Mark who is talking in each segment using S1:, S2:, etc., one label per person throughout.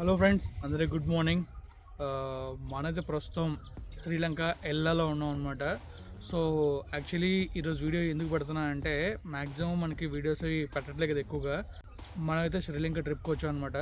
S1: Hello friends, అందరికీ good morning. మనైతే ప్రస్తుతం శ్రీలంక ఎల్లాలో ఉన్నాం అనమాట. సో యాక్చువల్లీ ఈరోజు వీడియో ఎందుకు పెడుతున్నా అంటే మ్యాక్సిమం మనకి వీడియోస్ పెట్టట్లేదు కదా ఎక్కువగా. మనమైతే శ్రీలంక ట్రిప్కి వచ్చాం అనమాట.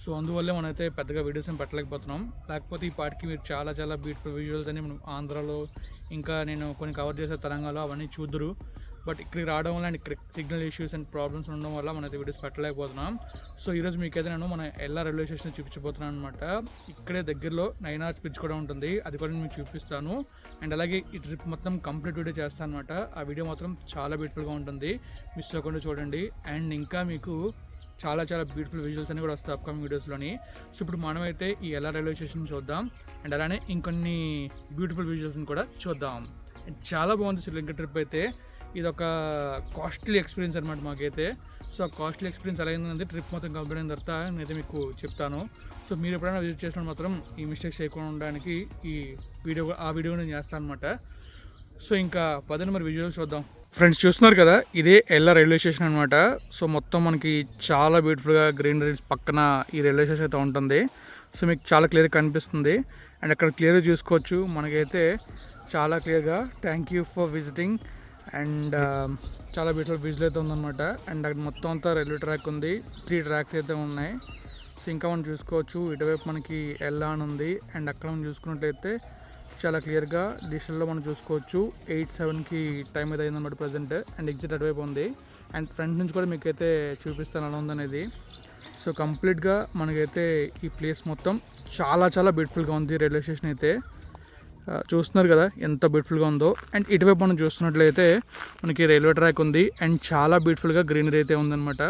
S1: సో అందువల్లే మనమైతే పెద్దగా వీడియోస్ ఏం పెట్టలేకపోతున్నాం. లేకపోతే ఈ పాటికి మీరు చాలా చాలా బ్యూటిఫుల్ విజువల్స్ అని మనం ఆంధ్రాలో ఇంకా నేను కొన్ని కవర్ చేసే తెలంగాణలో అవన్నీ చూద్దరు. బట్ ఇక్కడికి రావడం వల్ల అండ్ ఇక్కడ సిగ్నల్ ఇష్యూస్ అండ్ ప్రాబ్లమ్స్ ఉండడం వల్ల మనైతే వీడియోస్ పెట్టలేకపోతున్నాం. సో ఈరోజు మీకైతే నేను మన ఎల్లా రైల్వే స్టేషన్ చూపించబోతున్నాను అనమాట. ఇక్కడే దగ్గరలో నైనార్స్ బ్రిడ్జ్ కూడా ఉంటుంది, అది కూడా మీకు చూపిస్తాను. అండ్ అలాగే ఈ ట్రిప్ మొత్తం కంప్లీట్ వీడియో చేస్తాను అనమాట. ఆ వీడియో మాత్రం చాలా బ్యూటిఫుల్గా ఉంటుంది, మిస్ అవ్వకుండా చూడండి. అండ్ ఇంకా మీకు చాలా చాలా బ్యూటిఫుల్ విజువల్స్ అని కూడా వస్తాయి అప్కమింగ్ వీడియోస్లోని. సో ఇప్పుడు మనమైతే ఈ ఎల్లా రైల్వే స్టేషన్ చూద్దాం అండ్ అలానే ఇంకొన్ని బ్యూటిఫుల్ విజువల్స్ని కూడా చూద్దాం. అండ్ చాలా బాగుంది శ్రీలంక ట్రిప్ అయితే. ఇది ఒక కాస్ట్లీ ఎక్స్పీరియన్స్ అనమాట మాకైతే. సో ఆ కాస్ట్లీ ఎక్స్పీరియన్స్ ఎలా అయిందంటే ట్రిప్ మొత్తం కంప్లీట్ అయిన తర్వాత నేనైతే మీకు చెప్తాను. సో మీరు ఎప్పుడైనా విజిట్ చేసినప్పుడు మాత్రం ఈ మిస్టేక్స్ చేయకుండా ఉండడానికి ఆ వీడియో నేను చేస్తాను అనమాట. సో ఇంకా 10 నెంబర్ విజువల్స్ చూద్దాం. ఫ్రెండ్స్ చూస్తున్నారు కదా, ఇదే ఎల్లా రైల్వే స్టేషన్ అనమాట. సో మొత్తం మనకి చాలా బ్యూటిఫుల్గా గ్రీనరీస్ పక్కన ఈ రైల్వే స్టేషన్ అయితే ఉంటుంది. సో మీకు చాలా క్లియర్గా కనిపిస్తుంది అండ్ అక్కడ క్లియర్గా చూసుకోవచ్చు. మనకైతే చాలా క్లియర్గా thank you for visiting and చాలా బ్యూటిఫుల్ విజువల్ అయితే ఉందన్నమాట. అండ్ అక్కడ మొత్తం అంతా రైల్వే ట్రాక్ ఉంది, 3 ట్రాక్స్ అయితే ఉన్నాయి. సో ఇంకా మనం చూసుకోవచ్చు, ఇటువైపు మనకి ఎల్లా అని ఉంది అండ్ అక్కడ మనం చూసుకున్నట్లయితే చాలా క్లియర్గా డిజిటల్లో మనం చూసుకోవచ్చు 8:07కి టైం అయితే అయిందన్నమాట ప్రజెంట్. అండ్ ఎగ్జిట్ అటువైపు ఉంది అండ్ ఫ్రంట్ నుంచి కూడా మీకైతే చూపిస్తాను ఎలా ఉందనేది. సో కంప్లీట్గా మనకైతే ఈ ప్లేస్ మొత్తం చాలా చాలా బ్యూటిఫుల్గా ఉంది. రైల్వే స్టేషన్ అయితే చూస్తున్నారు కదా ఎంత బ్యూటిఫుల్గా ఉందో. అండ్ ఇటువైపు మనం చూస్తున్నట్లయితే మనకి రైల్వే ట్రాక్ ఉంది అండ్ చాలా బ్యూటిఫుల్గా గ్రీనరీ అయితే ఉందన్నమాట.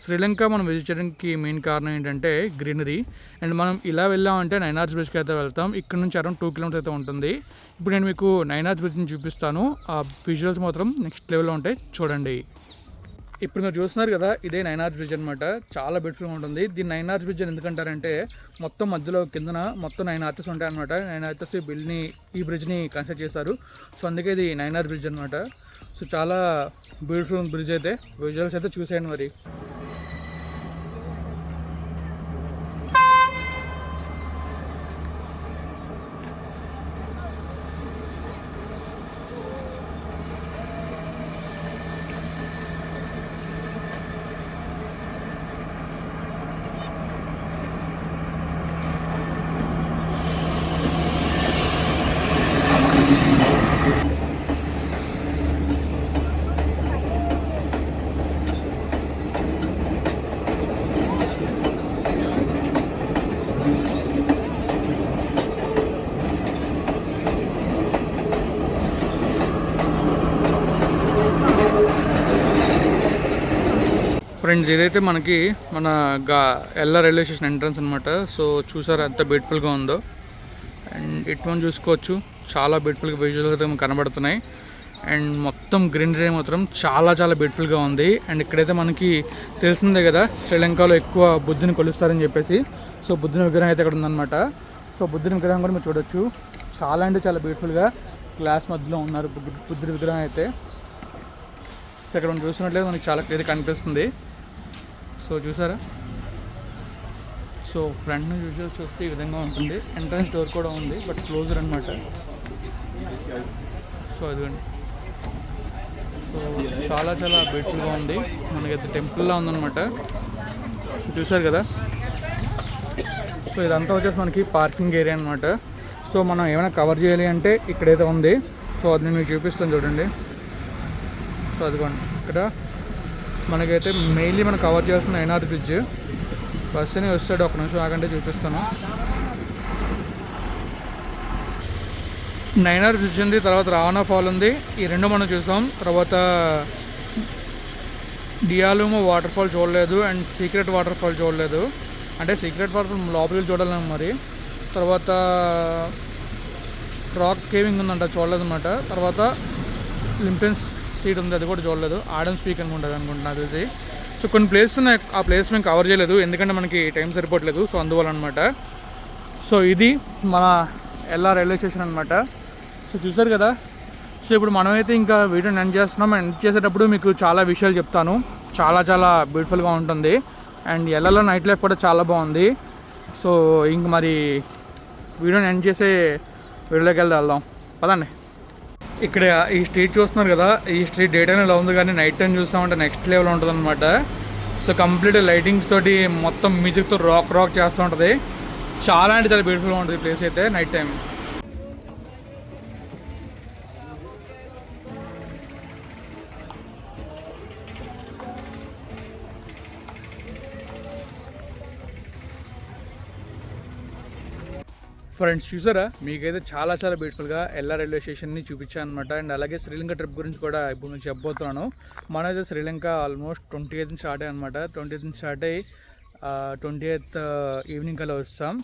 S1: శ్రీలంక మనం విజిట్ చేయడానికి మెయిన్ కారణం ఏంటంటే గ్రీనరీ. అండ్ మనం ఇలా వెళ్ళామంటే నైనార్స్ బ్రిడ్జ్కి అయితే వెళ్తాం. ఇక్కడ నుంచి అరౌండ్ 2 కిలోమీటర్స్ అయితే ఉంటుంది. ఇప్పుడు నేను మీకు నైనార్స్ బ్రిడ్జ్ని చూపిస్తాను. ఆ విజువల్స్ మాత్రం నెక్స్ట్ లెవెల్లో ఉంటాయి, చూడండి. ఇప్పుడు మీరు చూస్తున్నారు కదా, ఇదే నైనార్స్ బ్రిడ్జ్ అనమాట. చాలా బ్యూటిఫుల్గా ఉంటుంది. దీన్ని నైనార్స్ బ్రిడ్జ్ అని ఎందుకంటారంటే మొత్తం మధ్యలో కిందన మొత్తం 9 ఆర్చెస్ ఉంటాయి అనమాట. 9 ఆర్చెస్ ఈ బ్రిడ్జ్ని కన్స్ట్రక్ట్ చేశారు. సో అందుకే ఇది నైనార్స్ బ్రిడ్జ్ అనమాట. సో చాలా బ్యూటిఫుల్ బ్రిడ్జ్ అయితే. విజువల్స్ అయితే చూసేయండి మరి. ఫ్రెండ్స్ ఇదైతే మనకి మన ఎల్లా రైల్వే స్టేషన్ ఎంట్రన్స్ అనమాట. సో చూసారా ఎంత బ్యూటిఫుల్గా ఉందో. అండ్ ఇటు మనం చూసుకోవచ్చు చాలా బ్యూటిఫుల్గా విజువల్స్ అయితే కనబడుతున్నాయి. అండ్ మొత్తం గ్రీనరీ మాత్రం చాలా చాలా బ్యూటిఫుల్గా ఉంది. అండ్ ఇక్కడైతే మనకి తెలిసిందే కదా, శ్రీలంకలో ఎక్కువ బుద్ధుని కొలుస్తారని చెప్పేసి. సో బుద్ధుని విగ్రహం అయితే ఇక్కడ ఉందన్నమాట. సో బుద్ధుని విగ్రహం కూడా మీరు చూడొచ్చు. చాలా అంటే చాలా బ్యూటిఫుల్గా గ్లాస్ మధ్యలో ఉన్నారు బుద్ధుని విగ్రహం అయితే. సో ఇక్కడ మనం చూసినట్లయితే మనకి చాలా క్లియర్గా కనిపిస్తుంది. సో చూసారా, సో ఫ్రంట్ నుంచి చూస్తే ఈ విధంగా ఉంటుంది. ఎంట్రన్స్ డోర్ కూడా ఉంది బట్ క్లోజర్ అనమాట. సో అదిగోండి, సో చాలా చాలా బ్యూటిఫుల్గా ఉంది. మనకైతే టెంపుల్లా ఉందన్నమాట. సో చూసారు కదా, సో ఇదంతా వచ్చేసి మనకి పార్కింగ్ ఏరియా అనమాట. సో మనం ఏమైనా కవర్ చేయాలి అంటే ఇక్కడైతే ఉంది. సో అది నేను మీకు చూపిస్తాను చూడండి. సో అదిగోండి, ఇక్కడ మనకైతే మెయిన్లీ మనం కవర్ చేస్తున్న నైనార్స్ బ్రిడ్జ్. బస్ అని వస్తాడు, ఒక నిమిషం ఆగంటే చూపిస్తాను. నైనార్స్ బ్రిడ్జ్ ఉంది, తర్వాత రావణ ఫాల్ ఉంది. ఈ రెండు మనం చూసాం. తర్వాత డియాలుమో వాటర్ ఫాల్ చూడలేదు అండ్ సీక్రెట్ వాటర్ ఫాల్ చూడలేదు. అంటే సీక్రెట్ వాటర్ ఫాల్ లోపలికి చూడాలని మరి. తర్వాత రాక్ కేవింగ్ ఉందంట, చూడలేదు అనమాట. తర్వాత లింపెన్స్ సీట్ ఉంది, అది కూడా చూడలేదు. ఆడమ్ స్పీక్ అనుకుంటుంది నాకు తెలిసి. సో కొన్ని ప్లేసెస్ ఉన్నాయి, ఆ ప్లేస్ మేము కవర్ చేయలేదు ఎందుకంటే మనకి టైం సరిపోవట్లేదు. సో అందువల్ల అనమాట. సో ఇది మన ఎల్లా రైల్వే స్టేషన్ అనమాట. సో చూసారు కదా. సో ఇప్పుడు మనమైతే ఇంకా వీడియోని ఎండ్ చేస్తున్నాం. ఎండ్ చేసేటప్పుడు మీకు చాలా విషయాలు చెప్తాను. చాలా చాలా బ్యూటిఫుల్గా ఉంటుంది. అండ్ ఎల్లాలో నైట్ లైఫ్ కూడా చాలా బాగుంది. సో ఇంక మరి వీడియోని ఎండ్ చేసే వీడియోలోకి వెళ్దాం పదండి. ఇక్కడ ఈ స్ట్రీట్ చూస్తున్నారు కదా, ఈ స్ట్రీట్ డే టైంలో ఉంది కానీ నైట్ టైం చూస్తామంటే నెక్స్ట్ లెవెల్ ఉంటుంది అనమాట. సో కంప్లీట్ లైటింగ్స్ తోటి మొత్తం మ్యూజిక్తో రాక్ చేస్తూ ఉంటుంది. చాలా అంటే చాలా బ్యూటిఫుల్గా ఉంటుంది ప్లేస్ అయితే నైట్ టైం. ఫ్రెండ్స్ చూసారా, మీకైతే చాలా చాలా బ్యూటిఫుల్గా ఎల్లా రైల్వే స్టేషన్ని చూపించాను అనమాట. అండ్ అలాగే శ్రీలంక ట్రిప్ గురించి కూడా ఇప్పుడు నేను చెప్పబోతున్నాను. మనమైతే శ్రీలంక ఆల్మోస్ట్ 28th స్టార్ట్ అయ్యి అనమాట. 28th స్టార్ట్ అయ్యి 28th ఈవినింగ్ కల్లా వస్తాం.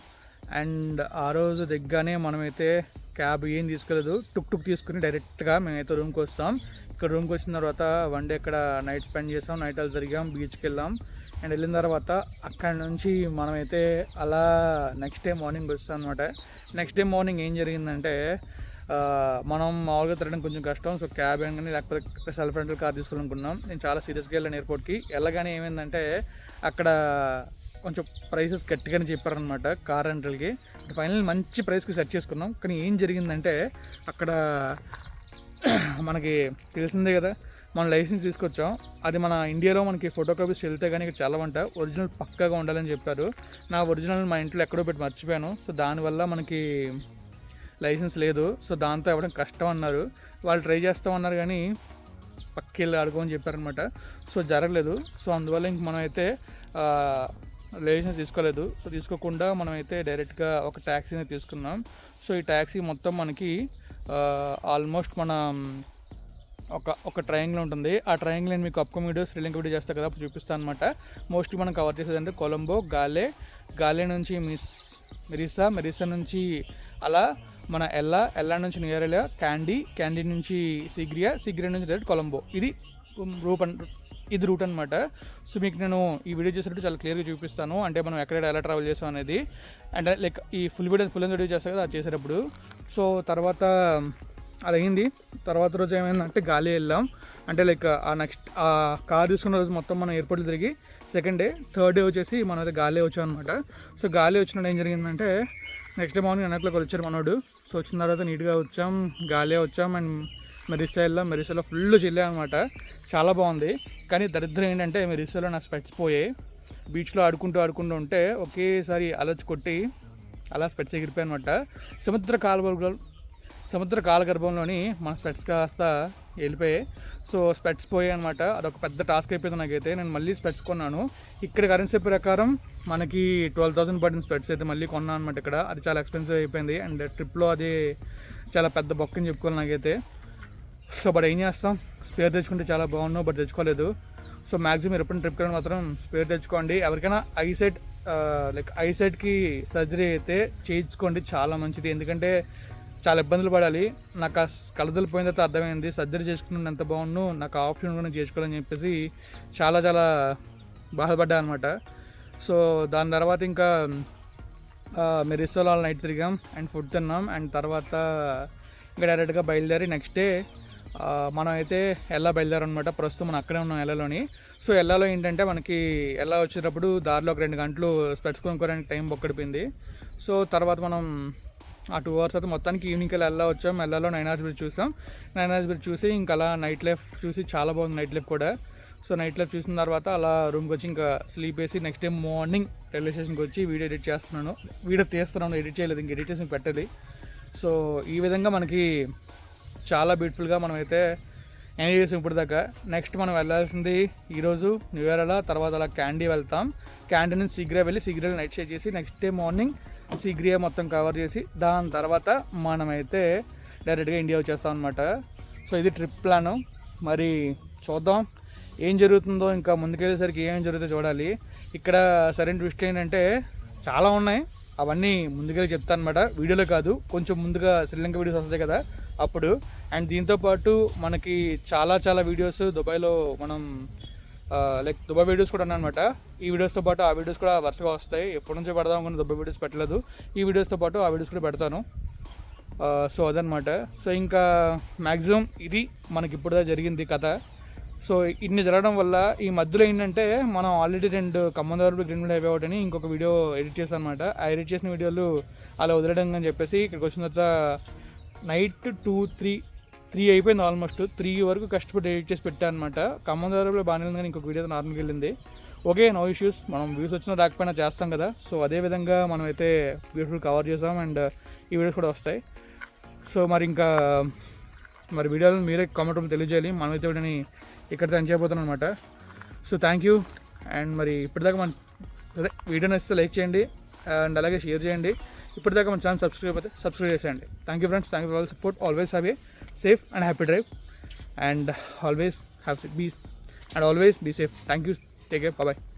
S1: అండ్ ఆ రోజు దిగ్గానే మనమైతే క్యాబ్ ఏం తీసుకోలేదు, టుక్ తీసుకుని డైరెక్ట్గా మేమైతే రూమ్కి వస్తాం. ఇక్కడ రూమ్కి వచ్చిన తర్వాత వన్ డే ఇక్కడ నైట్ స్పెండ్ చేస్తాం, నైట్ అలా తిరిగాం, బీచ్కి వెళ్ళాం. అండ్ వెళ్ళిన తర్వాత అక్కడ నుంచి మనమైతే అలా నెక్స్ట్ డే మార్నింగ్ వస్తాం అనమాట. నెక్స్ట్ డే మార్నింగ్ ఏం జరిగిందంటే మనం మామూలుగా తిరగడం కొంచెం కష్టం. సో క్యాబ్ కానీ లేకపోతే సెల్ఫ్ రెంటల్ కార్ తీసుకోవాలనుకున్నాం. నేను చాలా సీరియస్గా వెళ్ళాను ఎయిర్పోర్ట్కి. వెళ్ళగానే ఏమైందంటే అక్కడ కొంచెం ప్రైసెస్ గట్టిగానే చెప్పారనమాట కార్ రెంటల్కి. ఫైనల్ మంచి ప్రైస్కి సెట్ చేసుకున్నాం. కానీ ఏం జరిగిందంటే అక్కడ మనకి తెలిసిందే కదా, మనం లైసెన్స్ తీసుకొచ్చాం. అది మన ఇండియాలో మనకి ఫోటో కాపీస్ వెళ్తే కానీ ఇక్కడ చల్లవంట, ఒరిజినల్ పక్కాగా ఉండాలని చెప్పారు. నా ఒరిజినల్ మా ఇంట్లో ఎక్కడో పెట్టి మర్చిపోయాను. సో దానివల్ల మనకి లైసెన్స్ లేదు. సో దాంతో ఇవ్వడం కష్టం అన్నారు. వాళ్ళు ట్రై చేస్తామన్నారు కానీ పక్కెళ్ళి అడుగుమని చెప్పారనమాట. సో జరగలేదు. సో అందువల్ల ఇంక మనమైతే లైసెన్స్ తీసుకోలేదు. సో తీసుకోకుండా మనమైతే డైరెక్ట్గా ఒక ట్యాక్సీని తీసుకున్నాం. సో ఈ ట్యాక్సీ మొత్తం మనకి ఆల్మోస్ట్ మనం ఒక ట్రయాంగిల్ ఉంటుంది. ఆ ట్రయాంగిల్ నేను మీకు అప్కమింగ్ వీడియో శ్రీలంక వీడియో చేస్తాను కదా, అప్పుడు చూపిస్తాను అనమాట. మోస్ట్లీ మనం కవర్ చేసేదంటే కొలంబో, గాలే నుంచి మెరిసా నుంచి అలా మన ఎల్లా నుంచి న్యూయర్లా, క్యాండీ నుంచి సిగ్రియా నుంచి డైరెక్ట్ కొలంబో. ఇది రూట్ అనమాట. సో మీకు నేను ఈ వీడియో చేసినట్టు చాలా క్లియర్గా చూపిస్తాను, అంటే మనం ఎక్కడ ఎలా ట్రావెల్ చేస్తాం అనేది. అండ్ లైక్ ఈ ఫుల్ వీడియో చేస్తాం కదా, అది చేసేటప్పుడు. సో తర్వాత అది అయింది. తర్వాత రోజు ఏమైందంటే గాలి వెళ్ళాం. అంటే లైక్ ఆ కార్ తీసుకున్న రోజు మొత్తం మనం ఎయిర్పోర్ట్లో తిరిగి సెకండ్ డే, థర్డ్ డే వచ్చేసి మనం అయితే గాలి వచ్చాం అనమాట. సో గాలి వచ్చినప్పుడు ఏం జరిగిందంటే నెక్స్ట్ డే మార్నింగ్ 9 o'clock వచ్చారు మనోడు. సో వచ్చిన తర్వాత నీట్గా గాలి వచ్చాం. అండ్ మెరిసాలో ఫుల్ చిల్లే అనమాట, చాలా బాగుంది. కానీ దరిద్రం ఏంటంటే మెరిసాలో నా స్పెట్స్ పోయాయి. బీచ్లో ఆడుకుంటూ ఉంటే ఒకేసారి అలచి కొట్టి అలా స్పెట్స్ ఎగిరిపోయాయి అనమాట. సముద్ర కాలగర్భంలోని మన స్పెట్స్ కాస్త వెళ్ళిపోయాయి. సో స్పెట్స్ పోయాయి అనమాట. అదొక పెద్ద టాస్క్ అయిపోయింది నాకైతే. నేను మళ్ళీ స్పెట్స్ కొన్నాను. ఇక్కడ కరెన్సీ ప్రకారం మనకి 12,000 పడిన స్పెట్స్ అయితే మళ్ళీ కొన్నాను అనమాట ఇక్కడ. అది చాలా ఎక్స్పెన్సివ్ అయిపోయింది. అండ్ ట్రిప్లో అది చాలా పెద్ద బొక్కని చెప్పుకోవాలి నాకైతే. సో బట్ ఏం చేస్తాం, స్పేర్ తెచ్చుకుంటే చాలా బాగున్నావు, బట్ తెచ్చుకోలేదు. సో మ్యాక్సిమం మీరు ఎప్పుడు ట్రిప్ కానీ మాత్రం స్పేర్ తెచ్చుకోండి. ఎవరికైనా ఐసైట్కి సర్జరీ అయితే చేయించుకోండి, చాలా మంచిది. ఎందుకంటే చాలా ఇబ్బందులు పడాలి. నాకు ఆ కలదలు పోయిన తర్వాత అర్థమైంది, సర్జరీ చేసుకున్నాను ఎంత బాగుండు, నాకు ఆప్షన్ కూడా చేసుకోవాలని చెప్పేసి చాలా చాలా బాధపడ్డా అనమాట. సో దాని తర్వాత ఇంకా మెరిసోలో నైట్ తిరిగాం అండ్ ఫుడ్ తిన్నాం. అండ్ తర్వాత ఇంకా డైరెక్ట్గా బయలుదేరి నెక్స్ట్ డే మనం అయితే ఎల్లా బయలుదేరాం అనమాట. ప్రస్తుతం మనం అక్కడే ఉన్నాం ఎల్లాలోని. సో ఎల్లాలో ఏంటంటే మనకి ఎల్లా వచ్చేటప్పుడు దారిలో ఒక 2 గంటలు స్పెట్స్ కొనుక్కోవడానికి టైం బొక్కడిపోయింది. సో తర్వాత మనం ఆ 2 hours అయితే మొత్తానికి ఈవినింగ్ వెళ్ళా వచ్చాం. ఎల్లాలో 9 hours బ్రిడ్జ్ చూసాం. 9 hours బ్రిడ్జ్ చూసి ఇంకా అలా నైట్ లైఫ్ చూసి చాలా బాగుంది నైట్ లైఫ్ కూడా. సో నైట్ లైఫ్ చూసిన తర్వాత అలా రూమ్కి వచ్చి ఇంకా స్లీప్ వేసి నెక్స్ట్ డే మార్నింగ్ రైల్వే స్టేషన్కి వచ్చి వీడియో తీస్తున్నాను, ఎడిట్ చేయలేదు, ఇంక ఎడిట్ చేసి పెట్టాలి. సో ఈ విధంగా మనకి చాలా బ్యూటిఫుల్గా మనం అయితే ఎంజాయ్ చేసాం ఇప్పుడు దాకా. నెక్స్ట్ మనం వెళ్ళాల్సింది ఈరోజు న్యూ ఇయర్ అలా, తర్వాత అలా క్యాండీ వెళ్తాం. క్యాండీ నుంచి సిగ్రియా నైట్ స్టే చేసి నెక్స్ట్ డే మార్నింగ్ సిగ్రియా మొత్తం కవర్ చేసి దాని తర్వాత మనమైతే డైరెక్ట్గా ఇండియా వచ్చేస్తాం అనమాట. సో ఇది ట్రిప్ ప్లాను. మరి చూద్దాం ఏం జరుగుతుందో, ఇంకా ముందుకెళ్ళేసరికి ఏం జరుగుతుందో చూడాలి. ఇక్కడ సరైన ట్విస్ట్ ఏంటంటే చాలా ఉన్నాయి, అవన్నీ ముందుకెళ్ళి చెప్తాను అనమాట. వీడియోలో కాదు, కొంచెం ముందుగా శ్రీలంక వీడియోస్ వస్తాయి కదా అప్పుడు. అండ్ దీంతోపాటు మనకి చాలా వీడియోస్ దుబాయ్లో మనం లైక్ దుబాయ్ వీడియోస్ కూడా ఉన్నాయన్నమాట. ఈ వీడియోస్తో పాటు ఆ వీడియోస్ కూడా వరుసగా వస్తాయి. ఎప్పటి నుంచో పెడదాం కానీ దుబాయ్ వీడియోస్ పెట్టలేదు. ఈ వీడియోస్తో పాటు ఆ వీడియోస్ కూడా పెడతాను. సో అదనమాట. సో ఇంకా మ్యాక్సిమం ఇది మనకి ఇప్పుడు జరిగింది కథ. సో ఇన్ని జరగడం వల్ల ఈ మధ్యలో ఏంటంటే మనం ఆల్రెడీ 2 ఖమ్మం దారులు గ్రీన్ హైవే అవుట్ అని ఇంకొక వీడియో ఎడిట్ చేశాను అనమాట. ఆ ఎడిట్ చేసిన వీడియోలు అలా వదిలేయడం అని చెప్పేసి ఇక్కడికి వచ్చిన తర్వాత నైట్ 3 అయిపోయింది. ఆల్మోస్ట్ 3 వరకు కష్టపడి ఎడిట్ చేసి పెట్టాను అనమాట. ఖమ్మం దారులో బాగానే ఉంది కానీ ఇంకొక వీడియో నార్మల్గా వెళ్ళింది. ఓకే, నో ఇష్యూస్, మనం వ్యూస్ వచ్చినా రాకపోయినా చేస్తాం కదా. సో అదేవిధంగా మనం అయితే బ్యూటిఫుల్ కవర్ చేసాం అండ్ ఈ వీడియోస్ కూడా వస్తాయి. సో మరి వీడియోలు మీరే కామెంట్ రూమ్ తెలియజేయాలి. మనమైతే వీడియోని ఇక్కడితో ఎండ్ చేయబోతున్నాం అనమాట. So thank you. అండ్ మరి ఇప్పటిదాకా అదే వీడియో నచ్చితే లైక్ చేయండి అండ్ అలాగే షేర్ చేయండి. ఇప్పటిదాకా మన ఛానల్ సబ్స్క్రైబ్ చేసేయండి. Thank you friends, thank you for all support. Always have a safe and happy drive and always have be safe. Thank you. Take care. Bye.